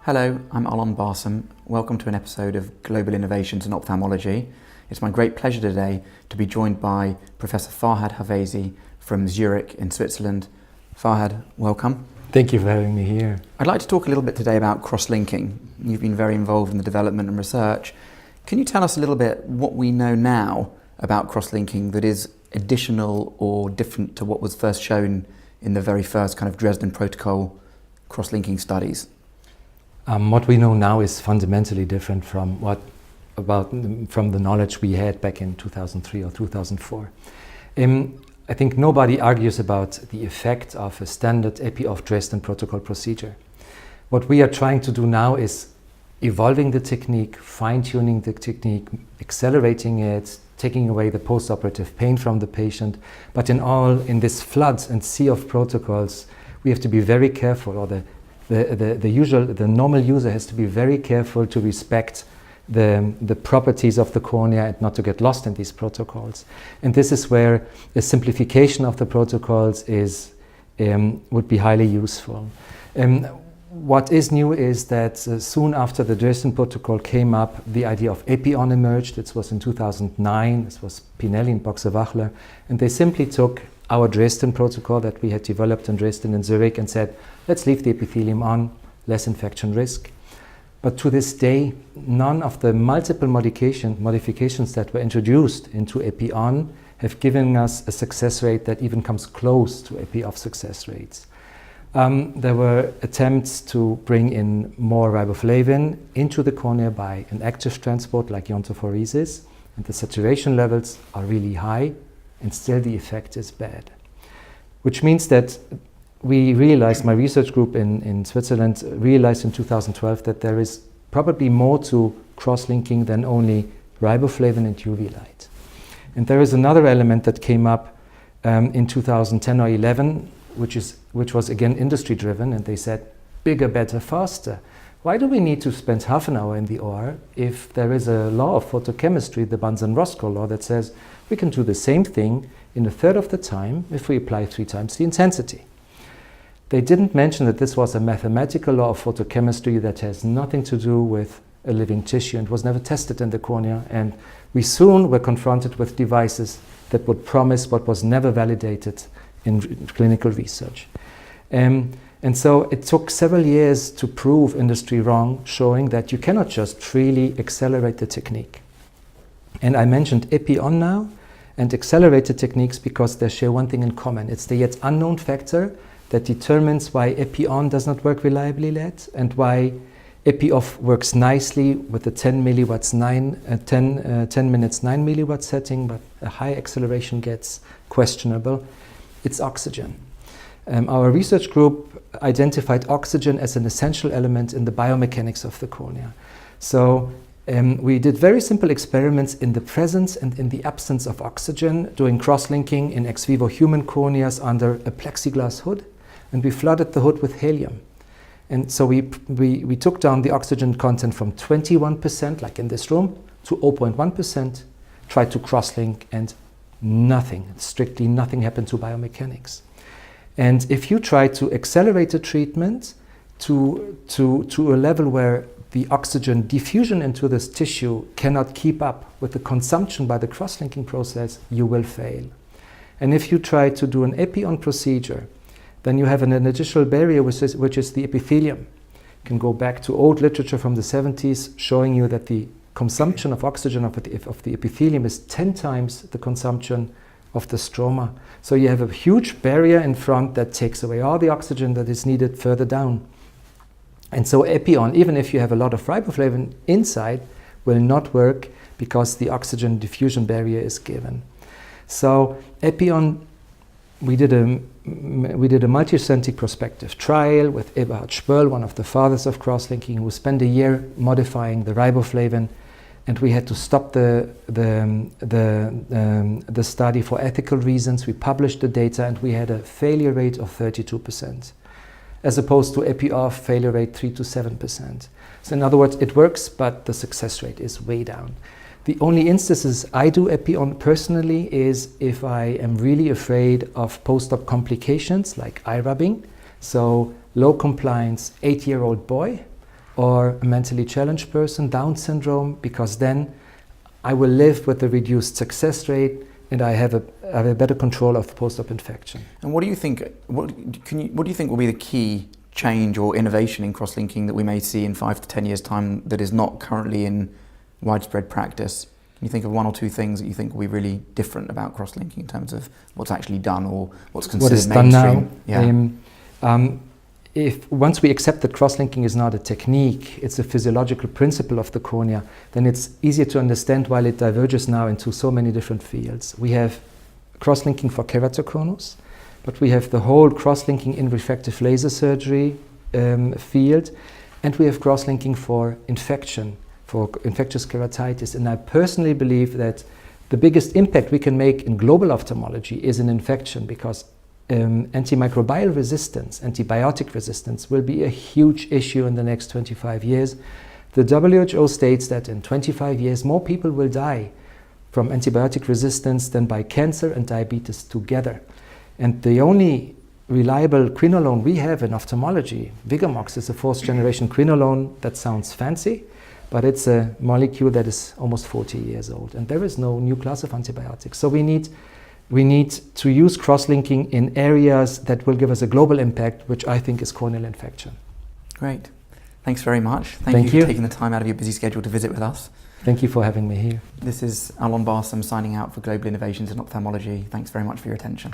Hello, I'm Allom Barsam. Welcome to an episode of Global Innovations in Ophthalmology. It's my great pleasure today to be joined by Professor Farhad Hafezi from Zurich in Switzerland. Farhad, welcome. Thank you for having me here. I'd like to talk a little bit today about crosslinking. You've been very involved in the development and research. Can you tell us a little bit what we know now about crosslinking that is additional or different to what was first shown in the very first kind of Dresden Protocol crosslinking studies? What we know now is fundamentally different from the knowledge we had back in 2003 or 2004. I think nobody argues about the effect of a standard epi-off Dresden Protocol procedure. What we are trying to do now is evolving the technique, fine-tuning the technique, accelerating it, taking away the post-operative pain from the patient. But in this flood and sea of protocols, we have to be very careful, or the normal user has to be very careful to respect the properties of the cornea and not to get lost in these protocols. And this is where a simplification of the protocols would be highly useful. What is new is that soon after the Dresden Protocol came up, the idea of epi-on emerged. This was in 2009. This was Pinelli and Boxer-Wachler. And they simply took our Dresden Protocol that we had developed in Dresden and Zurich and said, let's leave the epithelium on, less infection risk. But to this day, none of the multiple modifications that were introduced into epi-on have given us a success rate that even comes close to epi-off success rates. There were attempts to bring in more riboflavin into the cornea by an active transport like iontophoresis, and the saturation levels are really high, and still the effect is bad. Which means that we realized, my research group in Switzerland realized in 2012 that there is probably more to cross-linking than only riboflavin and UV light. And there is another element that came up in 2010 or 11, which was again industry-driven, and they said, bigger, better, faster. Why do we need to spend half an hour in the OR if there is a law of photochemistry, the Rosco Law, that says we can do the same thing in a third of the time if we apply 3 times the intensity? They didn't mention that this was a mathematical law of photochemistry that has nothing to do with a living tissue and was never tested in the cornea. And we soon were confronted with devices that would promise what was never validated in clinical research. And so it took several years to prove industry wrong, showing that you cannot just freely accelerate the technique. And I mentioned epi-on now and accelerated techniques because they share one thing in common. It's the yet unknown factor that determines why epi-on does not work reliably yet and why epi-off works nicely with the 10 minutes 9 milliwatt setting, but a high acceleration gets questionable. It's oxygen. Our research group identified oxygen as an essential element in the biomechanics of the cornea. So we did very simple experiments in the presence and in the absence of oxygen, doing cross-linking in ex vivo human corneas under a plexiglass hood, and we flooded the hood with helium. And so we took down the oxygen content from 21%, like in this room, to 0.1%, tried to cross-link, and strictly nothing happened to biomechanics. And if you try to accelerate the treatment to a level where the oxygen diffusion into this tissue cannot keep up with the consumption by the cross-linking process, you will fail. And if you try to do an epi-on procedure, then you have an additional barrier, which is the epithelium. You can go back to old literature from the 70s showing you that the consumption of oxygen of the epithelium is 10 times the consumption of the stroma. So you have a huge barrier in front that takes away all the oxygen that is needed further down. And so epi-on, even if you have a lot of riboflavin inside, will not work because the oxygen diffusion barrier is given. So epi-on, we did a multi-centric prospective trial with Eberhard Spörl, one of the fathers of cross-linking, who spent a year modifying the riboflavin, and we had to stop the study for ethical reasons. We published the data, and we had a failure rate of 32%, as opposed to epi-off failure rate 3 to 7%. So in other words, it works, but the success rate is way down. The only instances I do epi-on personally is if I am really afraid of post-op complications like eye rubbing. So low compliance 8-year-old boy or a mentally challenged person, Down syndrome, because then I will live with a reduced success rate and I have a better control of post-op infection. And what do you think? What do you think will be the key change or innovation in cross-linking that we may see in 5 to 10 years' time that is not currently in widespread practice? Can you think of one or two things that you think will be really different about cross-linking in terms of what's actually done or what's considered mainstream? Done now. If once we accept that cross-linking is not a technique, it's a physiological principle of the cornea, then it's easier to understand why it diverges now into so many different fields. We have cross-linking for keratoconus, but we have the whole cross-linking in refractive laser surgery field, and we have cross-linking for infection, for infectious keratitis. And I personally believe that the biggest impact we can make in global ophthalmology is in infection, because antimicrobial resistance, antibiotic resistance will be a huge issue in the next 25 years. The WHO states that in 25 years more people will die from antibiotic resistance than by cancer and diabetes together. And the only reliable quinolone we have in ophthalmology, Vigamox, is a 4th generation quinolone. That sounds fancy, but it's a molecule that is almost 40 years old, and there is no new class of antibiotics. So we need to use cross-linking in areas that will give us a global impact, which I think is corneal infection. Great. Thanks very much. Thank you for taking the time out of your busy schedule to visit with us. Thank you for having me here. This is Allom Barsam signing out for Global Innovations in Ophthalmology. Thanks very much for your attention.